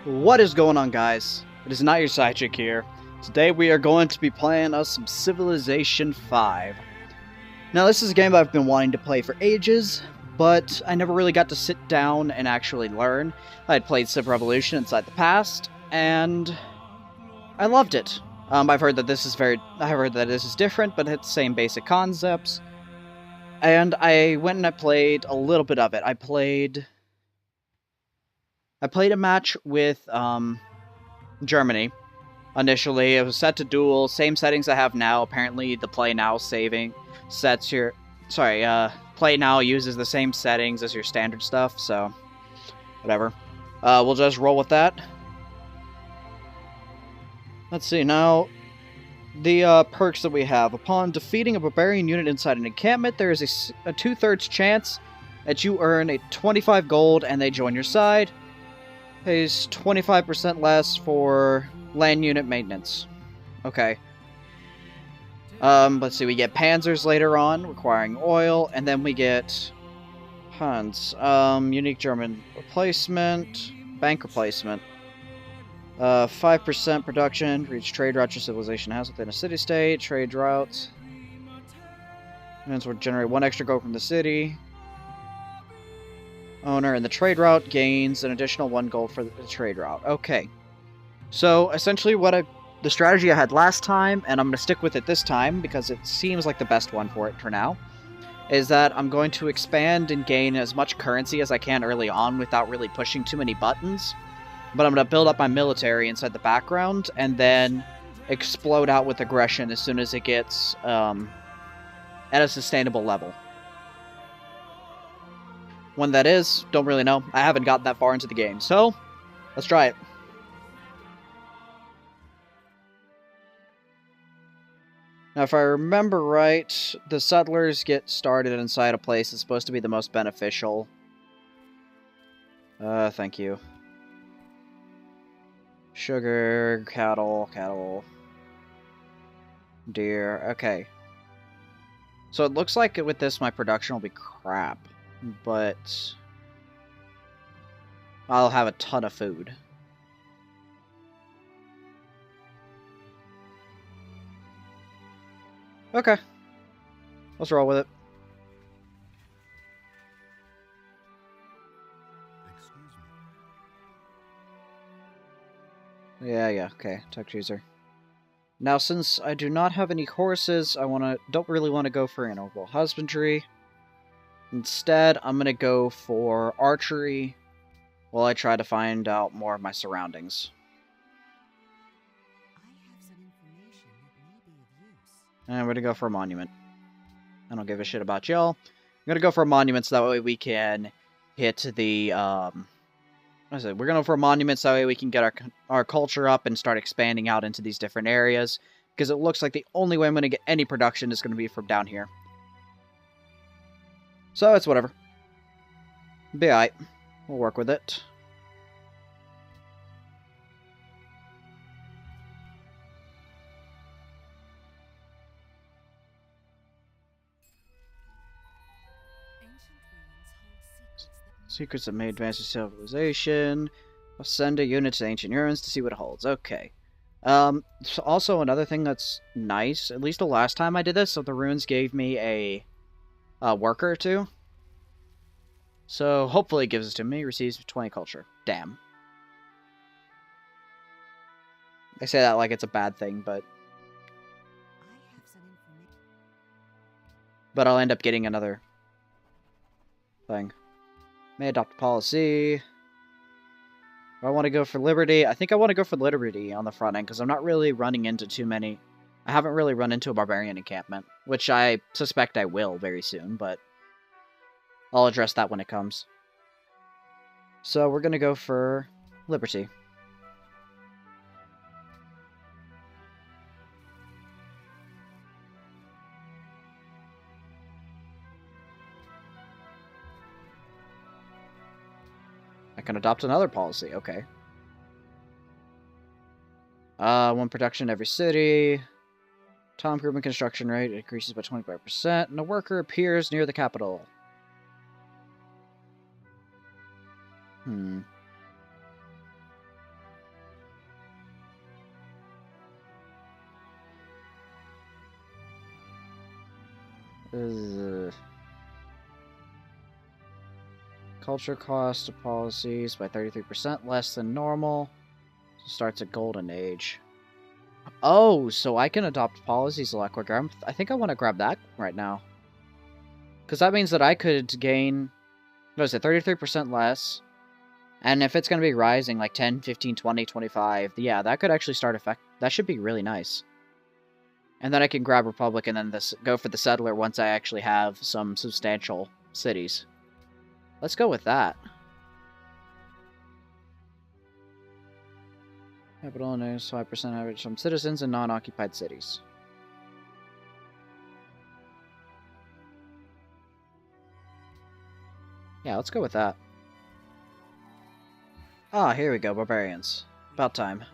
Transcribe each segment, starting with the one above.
What is going on, guys? It is not your sidechick here. Today we are going to be playing us some Civilization 5. Now this is a game I've been wanting to play for ages, but I never really got to sit down and actually learn. I had played Civ Revolution inside the past, and I loved it. I've heard that this is different, but it's the same basic concepts. And I went and I played a little bit of it. I played a match with Germany. Initially, it was set to duel, same settings I have now. Apparently, the play now saving sets your... play now uses the same settings as your standard stuff, so... whatever. We'll just roll with that. Let's see, now... the perks that we have. Upon defeating a barbarian unit inside an encampment, there is a 2/3 chance that you earn a 25 gold and they join your side. Pays 25% less for land unit maintenance. Okay. Let's see, we get panzers later on, requiring oil, and then we get Huns. Unique German replacement, bank replacement. 5% production, reach trade routes your civilization has within a city-state, trade routes. And will generate 1 extra gold from the city. Owner in the trade route gains an additional 1 gold for the trade route. Okay. So, essentially the strategy I had last time, and I'm going to stick with it this time, because it seems like the best one for it for now, is that I'm going to expand and gain as much currency as I can early on without really pushing too many buttons. But I'm going to build up my military inside the background, and then explode out with aggression as soon as it gets at a sustainable level. When that is, don't really know. I haven't gotten that far into the game, so let's try it. Now, if I remember right, the settlers get started inside a place that's supposed to be the most beneficial. Thank you. Sugar, cattle, deer, okay. So it looks like with this my production will be crap, but I'll have a ton of food. Okay, let's roll with it. Yeah, okay, tech chooser. Now, since I do not have any horses, don't really want to go for animal husbandry. Instead, I'm gonna go for archery while I try to find out more of my surroundings. And I'm gonna go for a monument. I don't give a shit about y'all. I'm gonna go for a monument so that way we can hit the, we're going to go for a monument so that way we can get our culture up and start expanding out into these different areas. Because it looks like the only way I'm going to get any production is going to be from down here. So, it's whatever. Be alright. We'll work with it. Secrets that may advance your civilization. Send a unit to ancient ruins to see what it holds. Okay. So also another thing that's nice, at least the last time I did this, so the ruins gave me a worker or two. So hopefully it gives it to me. Receives 20 culture. Damn. I say that like it's a bad thing, but I'll end up getting another thing. May adopt a policy. Do I want to go for liberty? I think I want to go for liberty on the front end, because I'm not really running into too many... I haven't really run into a barbarian encampment, which I suspect I will very soon, but I'll address that when it comes. So we're going to go for liberty. I can adopt another policy, okay. 1 production in every city. Time improvement construction rate increases by 25%, and a worker appears near the capital. Culture cost of policies by 33% less than normal. So starts a golden age. Oh, so I can adopt policies a lot quicker. I think I want to grab that right now. Because that means that I could gain, what is it, 33% less. And if it's going to be rising like 10, 15, 20, 25, yeah, that could actually start effect. That should be really nice. And then I can grab Republic and then go for the Settler once I actually have some substantial cities. Let's go with that. Capital and 5% average from citizens in non-occupied cities. Yeah, let's go with that. Ah, here we go, Barbarians. About time.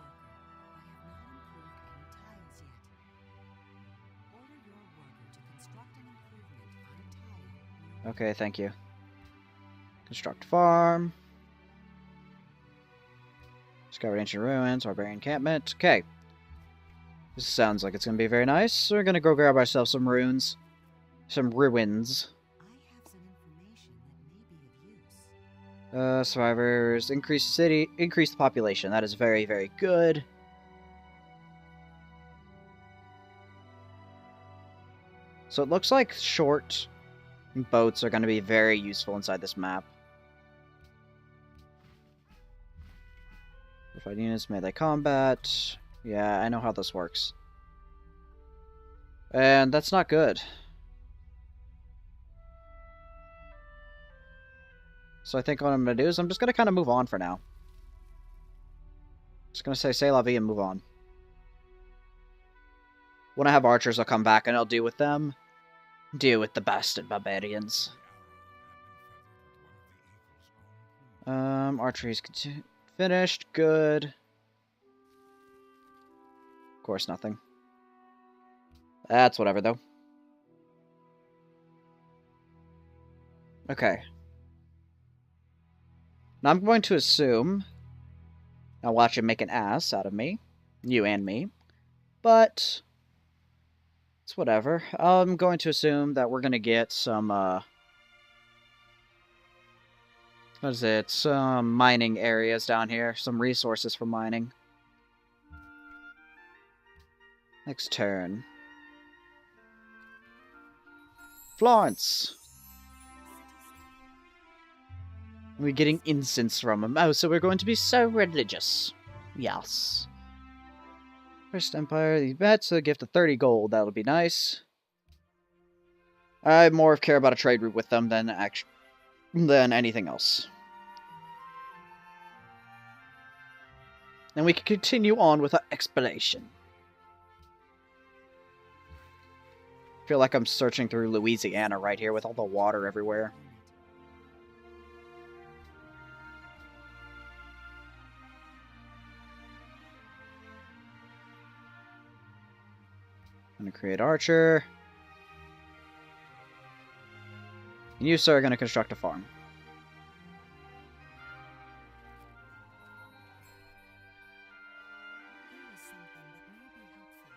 Okay, thank you. Construct farm. Discover ancient ruins, barbarian encampment. Okay. This sounds like it's going to be very nice. So we're going to go grab ourselves some ruins. Some ruins. Survivors. Increase the population. That is very, very good. So it looks like short boats are going to be very useful inside this map. Fortified units, melee combat. Yeah, I know how this works. And that's not good. So I think what I'm going to do is I'm just going to kind of move on for now. Just going to say c'est la vie and move on. When I have archers, I'll come back and I'll deal with them. Deal with the bastard barbarians. Archery's finished. Good. Of course, nothing. That's whatever, though. Okay. Now I'm going to assume I'll watch him make an ass out of me. You and me. But it's whatever. I'm going to assume that we're going to get some, what is it? Some mining areas down here. Some resources for mining. Next turn. Florence! We're getting incense from him. Oh, so we're going to be so religious. Yes. First Empire, the bets, so gift of 30 gold. That'll be nice. I more care about a trade route with them than anything else. And we can continue on with our exploration. I feel like I'm searching through Louisiana right here with all the water everywhere. I'm going to create Archer. And you, sir, are going to construct a farm.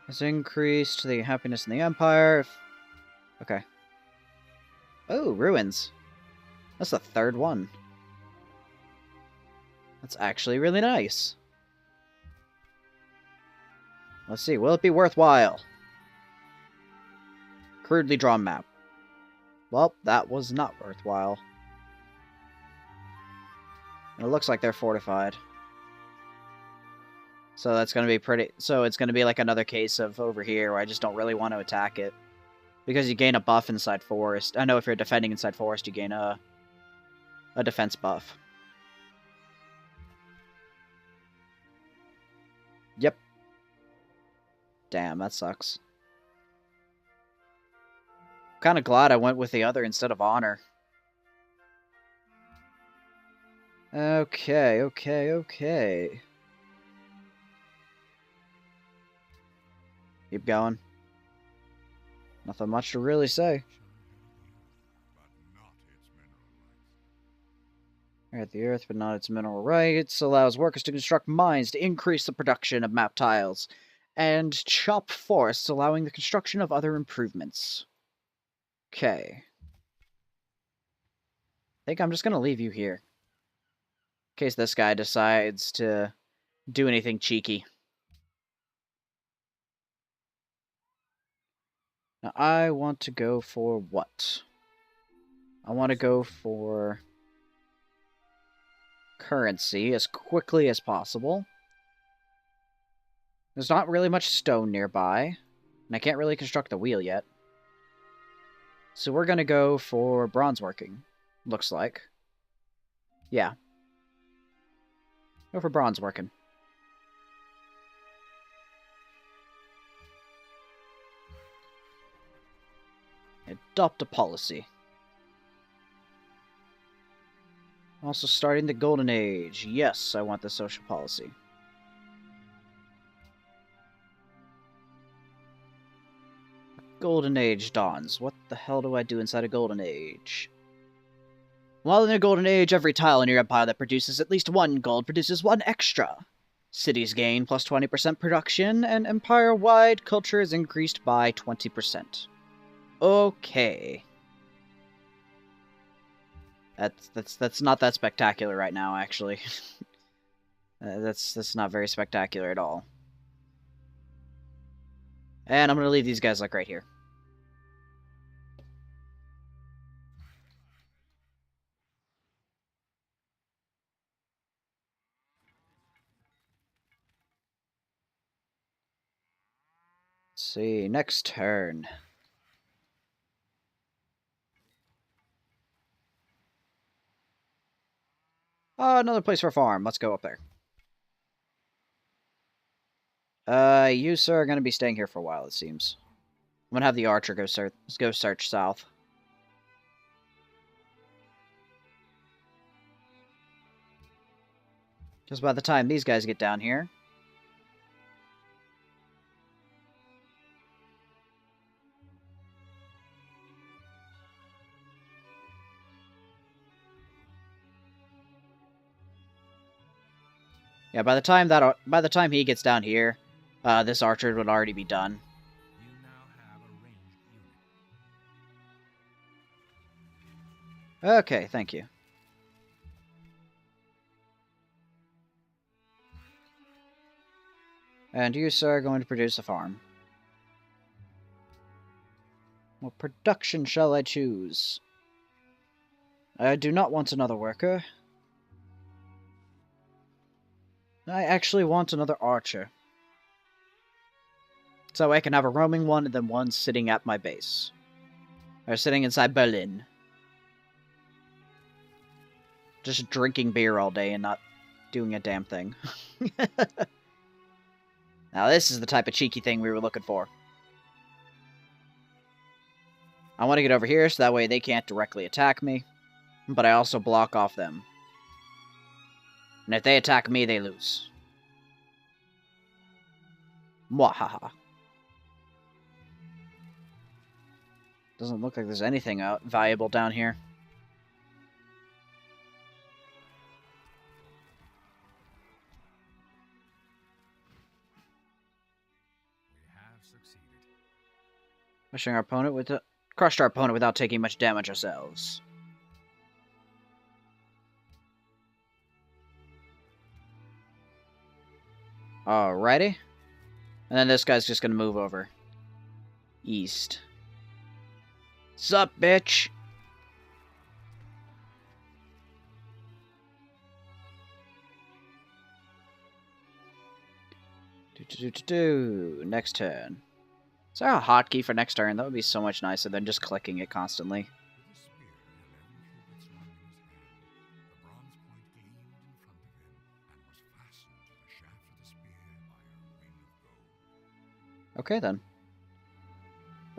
Has increased the happiness in the Empire. Okay. Oh, ruins. That's the third one. That's actually really nice. Let's see, will it be worthwhile? Crudely drawn map. Well, that was not worthwhile. And it looks like they're fortified. So that's going to be pretty... So it's going to be like another case of over here where I just don't really want to attack it. Because you gain a buff inside forest. I know if you're defending inside forest, you gain a defense buff. Yep. Damn, that sucks. I'm kind of glad I went with the other instead of honor. Okay, okay. Keep going. Nothing much to really say. At the earth, but not its mineral rights. Allows workers to construct mines to increase the production of map tiles. And chop forests, allowing the construction of other improvements. Okay. I think I'm just gonna leave you here. In case this guy decides to do anything cheeky. Now, I want to go for what? I want to go for currency as quickly as possible. There's not really much stone nearby, and I can't really construct the wheel yet. So we're going to go for bronze working, looks like. Yeah. Go for bronze working. Adopt a policy. Also starting the Golden Age. Yes, I want the social policy. Golden Age dawns. What the hell do I do inside a Golden Age? While in a Golden Age, every tile in your empire that produces at least 1 gold produces 1 extra. Cities gain plus 20% production, and empire-wide culture is increased by 20%. Okay. That's not that spectacular right now, actually. That's not very spectacular at all. And I'm gonna leave these guys like right here. Let's see, next turn. Oh, another place for a farm. Let's go up there. You, sir, are gonna be staying here for a while, it seems. I'm gonna have the archer go search south. Because by the time these guys get down here... Yeah, by the time he gets down here, this archer would already be done. Okay, thank you. And you, sir, are going to produce a farm. What production shall I choose? I do not want another worker. I actually want another archer. So I can have a roaming one and then one sitting at my base. Or sitting inside Berlin. Just drinking beer all day and not doing a damn thing. Now this is the type of cheeky thing we were looking for. I want to get over here so that way they can't directly attack me. But I also block off them. And if they attack me, they lose. Mwahaha. Doesn't look like there's anything valuable down here. Crushing our opponent with crushed our opponent without taking much damage ourselves. Alrighty. And then this guy's just gonna move over. East. Sup, bitch? Next turn. Is there a hotkey for next turn? That would be so much nicer than just clicking it constantly. Okay, then.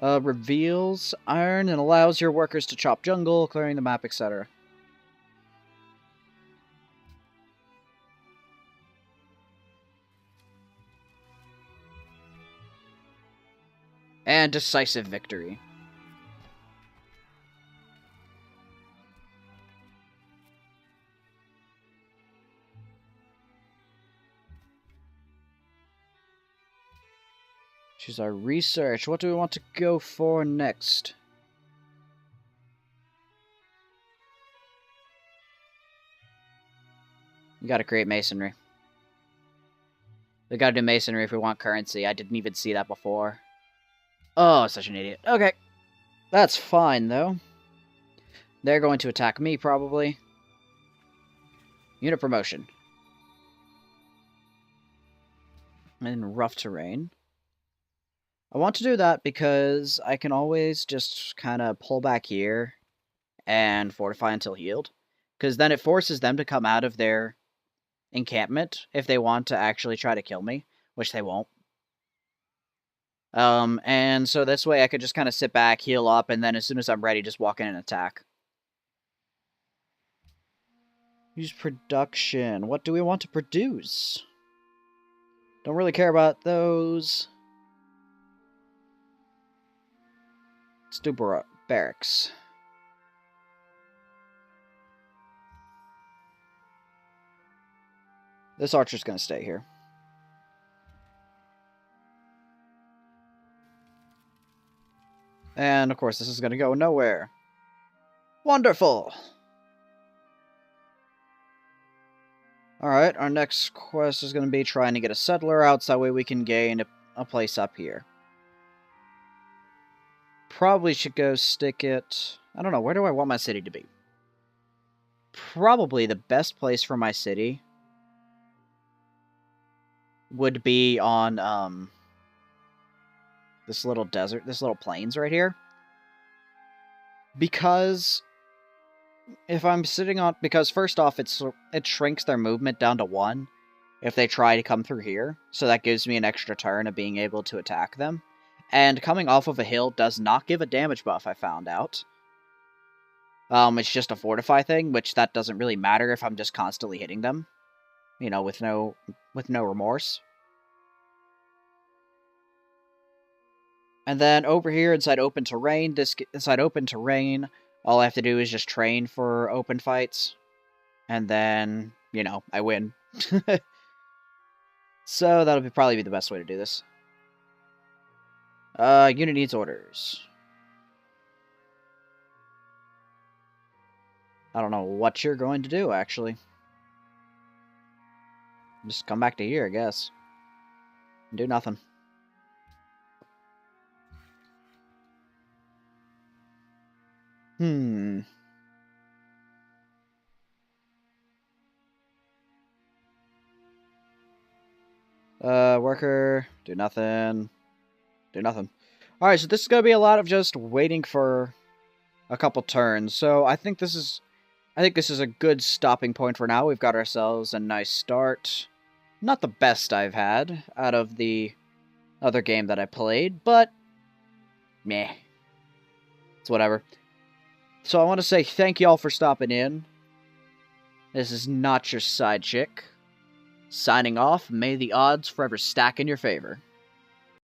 Reveals iron and allows your workers to chop jungle, clearing the map, etc. And decisive victory. Choose our research. What do we want to go for next? You gotta create masonry. We gotta do masonry if we want currency. I didn't even see that before. Oh, such an idiot. Okay. That's fine, though. They're going to attack me, probably. Unit promotion. In rough terrain. I want to do that because I can always just kind of pull back here and fortify until healed. Because then it forces them to come out of their encampment if they want to actually try to kill me, which they won't. And so this way I could just kind of sit back, heal up, and then as soon as I'm ready, just walk in and attack. Use production. What do we want to produce? Don't really care about those. Let's do barracks. This archer's gonna stay here. And, of course, this is gonna go nowhere. Wonderful! Alright, our next quest is gonna be trying to get a settler out, so that way we can gain a place up here. Probably should go stick it... I don't know, where do I want my city to be? Probably the best place for my city would be on, this little desert, this little plains right here. Because if I'm sitting on... Because first off, it shrinks their movement down to 1 if they try to come through here. So that gives me an extra turn of being able to attack them. And coming off of a hill does not give a damage buff, I found out. It's just a fortify thing, which that doesn't really matter if I'm just constantly hitting them. You know, with no remorse. And then over here inside open terrain, inside open terrain, all I have to do is just train for open fights. And then, you know, I win. So that'll probably be the best way to do this. Unit needs orders. I don't know what you're going to do, actually. Just come back to here, I guess. Do nothing. Worker, do nothing. Do nothing. Alright, so this is going to be a lot of just waiting for a couple turns. So I think this is a good stopping point for now. We've got ourselves a nice start. Not the best I've had out of the other game that I played, but meh. It's whatever. So I want to say thank y'all for stopping in. This is not your side chick. Signing off, may the odds forever stack in your favor.